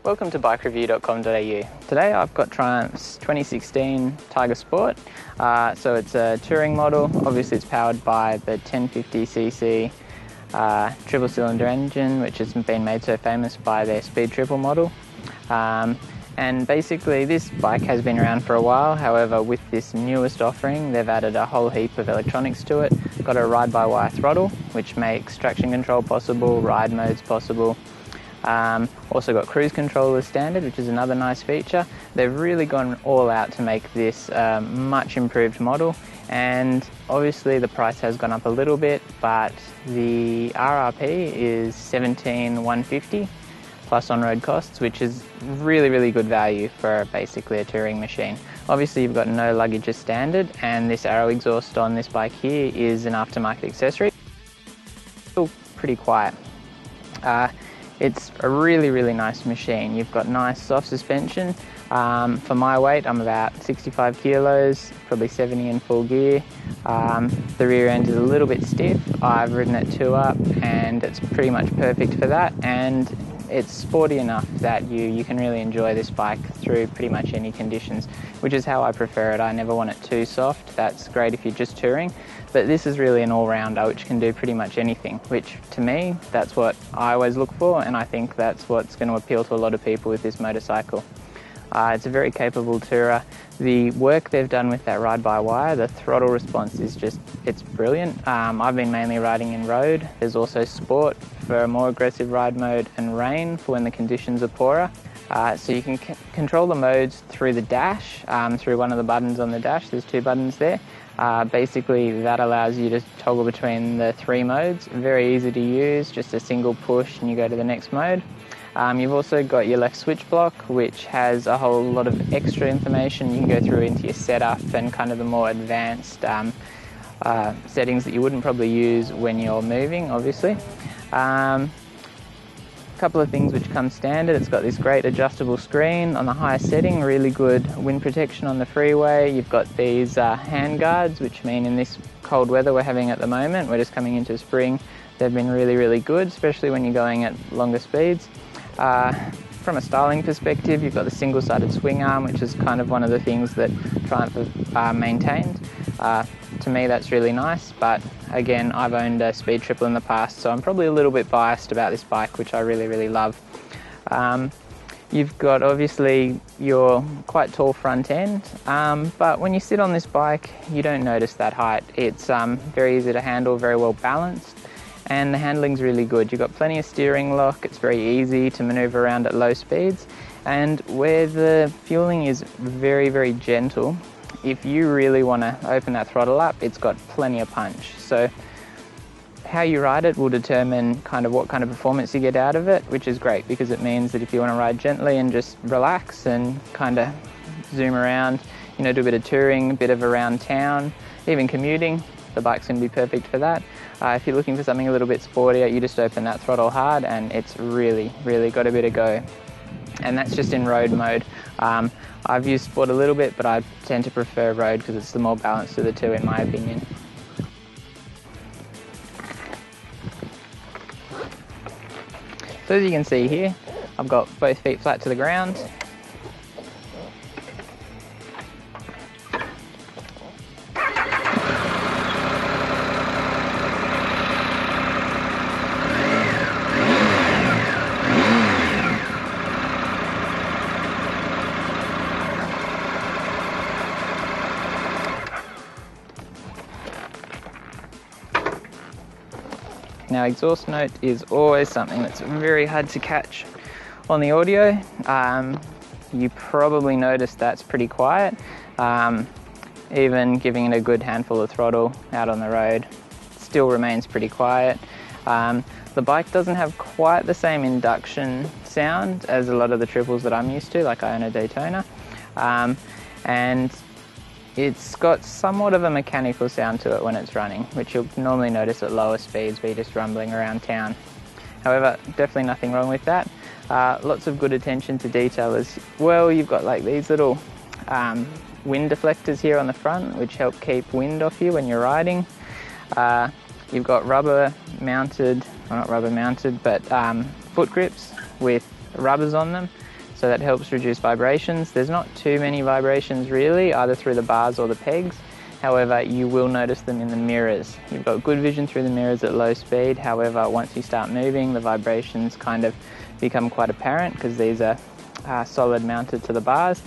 Welcome to BikeReview.com.au. Today I've got Triumph's 2016 Tiger Sport. So it's a touring model. Obviously it's powered by the 1050cc triple cylinder engine, which has been made so famous by their Speed Triple model. And basically this bike has been around for a while. However, with this newest offering, they've added a whole heap of electronics to it. Got a ride-by-wire throttle, which makes traction control possible, ride modes possible. Also got cruise control as standard, which is another nice feature. They've really gone all out to make this a much improved model, and obviously the price has gone up a little bit, but the RRP is $17,150 plus on-road costs, which is really good value for basically a touring machine. Obviously you've got no luggage as standard, and this arrow exhaust on this bike here is an aftermarket accessory. Still pretty quiet. It's a really nice machine. You've got nice soft suspension. For my weight, I'm about 65 kilos, probably 70 in full gear. The rear end is a little bit stiff. I've ridden it 2-up and it's pretty much perfect for that, and it's sporty enough that you can really enjoy this bike through pretty much any conditions, which is how I prefer it. I never want it too soft. That's great if you're just touring, but this is really an all-rounder which can do pretty much anything, which to me, that's what I always look for, and I think that's what's going to appeal to a lot of people with this motorcycle. It's a very capable tourer. The work they've done with that ride-by-wire, the throttle response is just, it's brilliant. I've been mainly riding in road. There's also sport for a more aggressive ride mode, and rain for when the conditions are poorer. So you can control the modes through the dash, through one of the buttons on the dash. There's 2 buttons there. Basically that allows you to toggle between the 3 modes. Very easy to use, just a single push and you go to the next mode. You've also got your left switch block, which has a whole lot of extra information. You can go through into your setup and kind of the more advanced settings that you wouldn't probably use when you're moving, obviously. Couple of things which come standard. It's got this great adjustable screen on the highest setting, really good wind protection on the freeway. You've got these hand guards, which mean in this cold weather we're having at the moment, we're just coming into spring, they've been really good, especially when you're going at longer speeds. From a styling perspective, you've got the single-sided swing arm, which is kind of one of the things that Triumph have maintained. To me that's really nice, but again, I've owned a Speed Triple in the past, so I'm probably a little bit biased about this bike, which I really love. You've got obviously your quite tall front end, but when you sit on this bike you don't notice that height. It's very easy to handle, very well balanced, and the handling's really good. You've got plenty of steering lock, it's very easy to manoeuvre around at low speeds, and where the fueling is very gentle, if you really want to open that throttle up, it's got plenty of punch. So how you ride it will determine kind of what kind of performance you get out of it, which is great because it means that if you want to ride gently and just relax and kind of zoom around, you know, do a bit of touring, a bit of around town, even commuting, the bike's going to be perfect for that. If you're looking for something a little bit sportier, you just open that throttle hard and it's really got a bit of go. And that's just in road mode. I've used sport a little bit, but I tend to prefer road because it's the more balanced of the two in my opinion. So as you can see here, I've got both feet flat to the ground. Now exhaust note is always something that's very hard to catch on the audio. You probably noticed that's pretty quiet. Even giving it a good handful of throttle out on the road, it still remains pretty quiet. The bike doesn't have quite the same induction sound as a lot of the triples that I'm used to, like I own a Daytona. And it's got somewhat of a mechanical sound to it when it's running, which you'll normally notice at lower speeds where you're just rumbling around town. However, definitely nothing wrong with that. Lots of good attention to detail as well. You've got like these little wind deflectors here on the front, which help keep wind off you when you're riding. You've got rubber mounted, well not rubber mounted, but foot grips with rubbers on them so that helps reduce vibrations. There's not too many vibrations really, either through the bars or the pegs. However, you will notice them in the mirrors. You've got good vision through the mirrors at low speed. However, once you start moving, the vibrations kind of become quite apparent because these are solid mounted to the bars,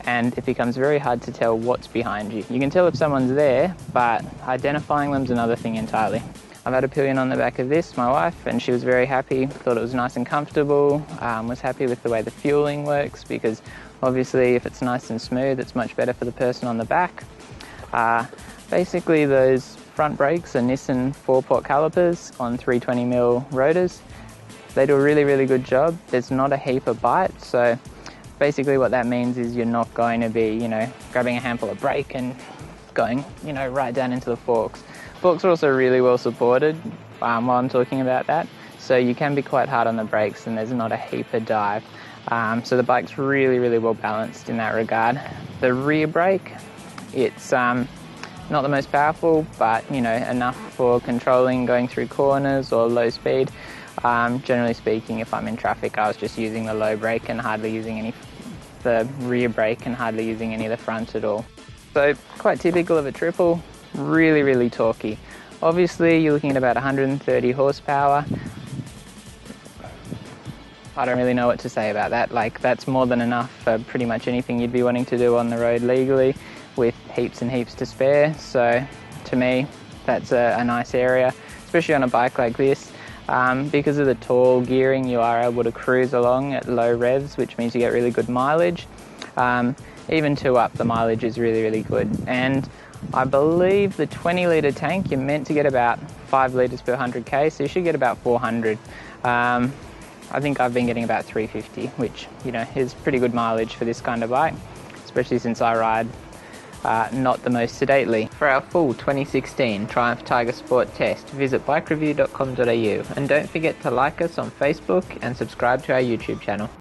and it becomes very hard to tell what's behind you. You can tell if someone's there, but identifying them's another thing entirely. I've had a pillion on the back of this, my wife, and she was very happy, thought it was nice and comfortable, was happy with the way the fueling works, because obviously if it's nice and smooth, it's much better for the person on the back. Basically those front brakes are Nissan 4-pot calipers on 320mm rotors. They do a really, really good job. There's not a heap of bite, so basically what that means is you're not going to be, grabbing a handful of brake and going, right down into the forks. Forks are also really well supported while I'm talking about that, so you can be quite hard on the brakes and there's not a heap of dive. So the bike's really, really well balanced in that regard. The rear brake, it's not the most powerful, but enough for controlling going through corners or low speed. Generally speaking, if I'm in traffic, I was just using the low brake and hardly using the rear brake and hardly using any of the front at all. So quite typical of a triple, really, really torquey. Obviously you're looking at about 130 horsepower. I don't really know what to say about that. That's more than enough for pretty much anything you'd be wanting to do on the road legally, with heaps and heaps to spare. So to me, that's a nice area, especially on a bike like this. Because of the tall gearing, you are able to cruise along at low revs, which means you get really good mileage. Even 2 up, the mileage is really, really good. And I believe the 20-litre tank, you're meant to get about 5 litres per 100k, so you should get about 400. I think I've been getting about 350, which is pretty good mileage for this kind of bike, especially since I ride not the most sedately. For our full 2016 Triumph Tiger Sport test, visit BikeReview.com.au, and don't forget to like us on Facebook and subscribe to our YouTube channel.